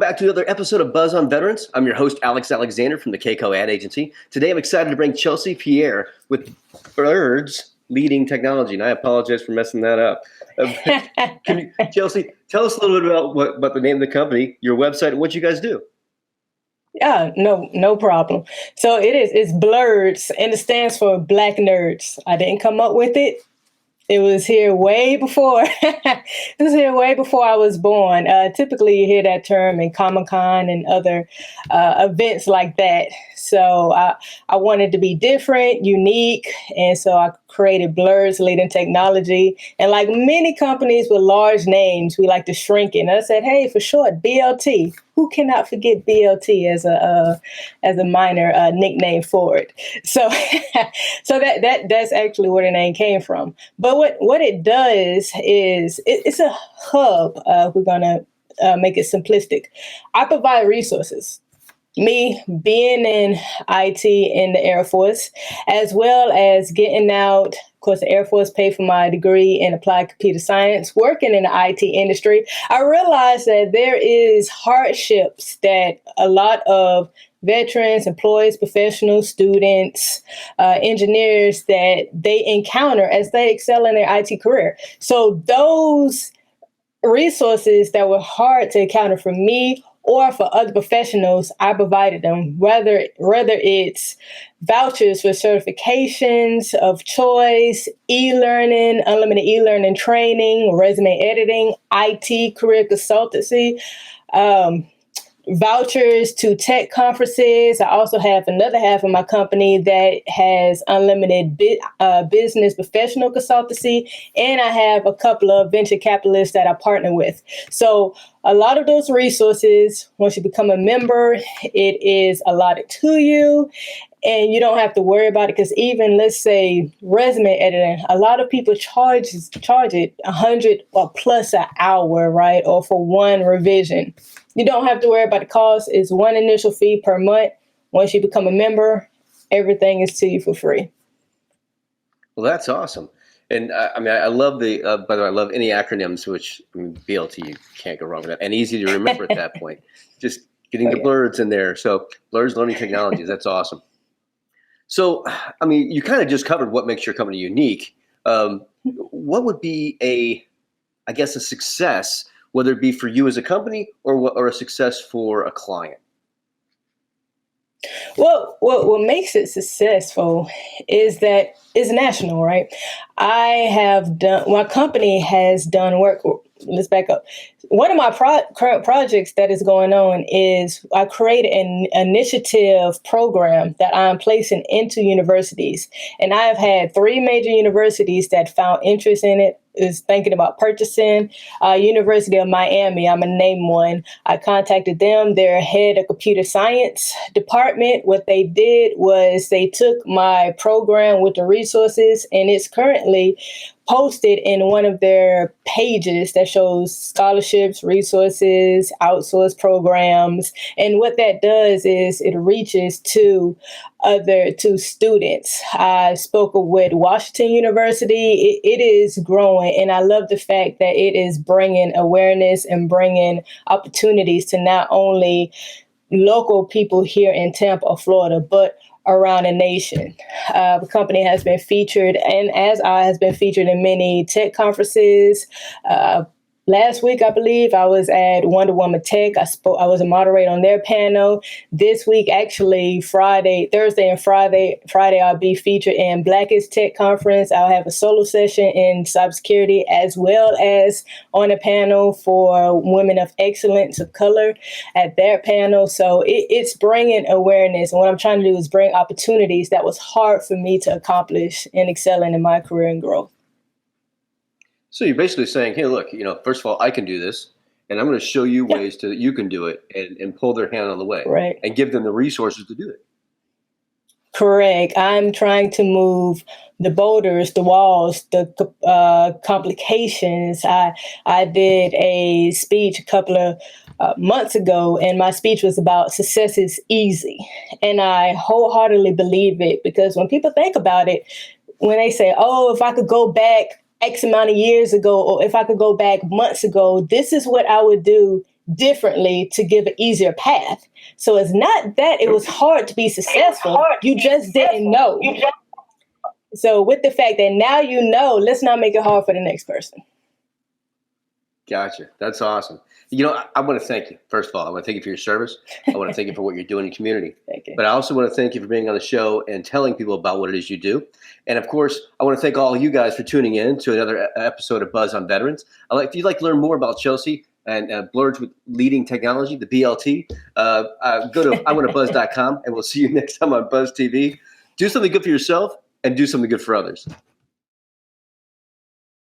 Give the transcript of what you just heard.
back to another episode of Buzz on Veterans. I'm your host, Alex Alexander from the Keiko Ad Agency. Today, I'm excited to bring Chelsea Pierre with Blerds Leading Technology, and I apologize for messing that up. Chelsea, tell us a little bit about the name of the company, your website, and what you guys do. Yeah, no problem. So it's Blerds, and it stands for Black Nerds. I didn't come up with it. It was here way before. It was here way before I was born. Typically, you hear that term in Comic-Con and other events like that. So I wanted to be different, unique, and so I created Blerds Leading Technology. And like many companies with large names, we like to shrink it. And I said, hey, for short, BLT. Who cannot forget BLT as a minor nickname for it? So so that's actually where the name came from. But what it does is it's a hub. We're gonna make it simplistic. I provide resources. Me being in IT in the Air Force, as well as getting out, of course, the Air Force paid for my degree in applied computer science, working in the IT industry, I realized that there is hardships that a lot of veterans, employees, professionals, students, engineers that they encounter as they excel in their IT career. So those resources that were hard to encounter for me or for other professionals, I provided them, whether it's vouchers for certifications of choice, e-learning, unlimited e-learning training, resume editing, IT career consultancy, vouchers to tech conferences. I also have another half of my company that has unlimited business professional consultancy, and I have a couple of venture capitalists that I partner with. So a lot of those resources, once you become a member, it is allotted to you. And you don't have to worry about it, because even, let's say, resume editing, a lot of people charge it $100 or plus an hour, right? Or for one revision. You don't have to worry about the cost. It's one initial fee per month. Once you become a member, everything is to you for free. Well, that's awesome. And I love by the way, I love any acronyms, which BLT, you can't go wrong with that. And easy to remember at that point. Just getting the Blerds in there. So Blerds Learning Technologies, that's awesome. So, you kind of just covered what makes your company unique. What would be a success, whether it be for you as a company or a success for a client? Well, what makes it successful is that it's national, right? My company has done work. Let's back up. One of my current projects that is going on is I created an initiative program that I'm placing into universities. And I have had 3 major universities that found interest in it, is thinking about purchasing. University of Miami, I'm going to name one. I contacted them, their head of computer science department. What they did was they took my program with the resources, and it's currently posted in one of their pages that shows scholarships, resources, outsourced programs. And what that does is it reaches to students. I spoke with Washington University. It is growing, and I love the fact that it is bringing awareness and bringing opportunities to not only local people here in Tampa or Florida, but around the nation. The company has been featured, and as I has been featured in many tech conferences. Last week, I believe, I was at Wonder Woman Tech. I was a moderator on their panel. This week, actually, Thursday and Friday, I'll be featured in Blackest Tech Conference. I'll have a solo session in cybersecurity, as well as on a panel for women of excellence of color at their panel. So it's bringing awareness. And what I'm trying to do is bring opportunities that was hard for me to accomplish in excelling in my career and growth. So you're basically saying, hey, look, first of all, I can do this, and I'm going to show you ways that you can do it, and pull their hand on the way, right, and give them the resources to do it. Correct. I'm trying to move the boulders, the walls, the complications. I did a speech a couple of months ago, and my speech was about success is easy. And I wholeheartedly believe it, because when people think about it, when they say, oh, if I could go back X amount of years ago, or if I could go back months ago, this is what I would do differently to give an easier path. So it's not that it was hard to be successful. You just didn't know. So with the fact that now you know, let's not make it hard for the next person. Gotcha. That's awesome. You know, I want to thank you. First of all, I want to thank you for your service. I want to thank you for what you're doing in the community. Thank you. But I also want to thank you for being on the show and telling people about what it is you do. And of course, I want to thank all you guys for tuning in to another episode of Buzz on Veterans. If you'd like to learn more about Chelsea and Blerds Leading Technology, the BLT, go to iwantobuzz.com, and we'll see you next time on Buzz TV. Do something good for yourself and do something good for others.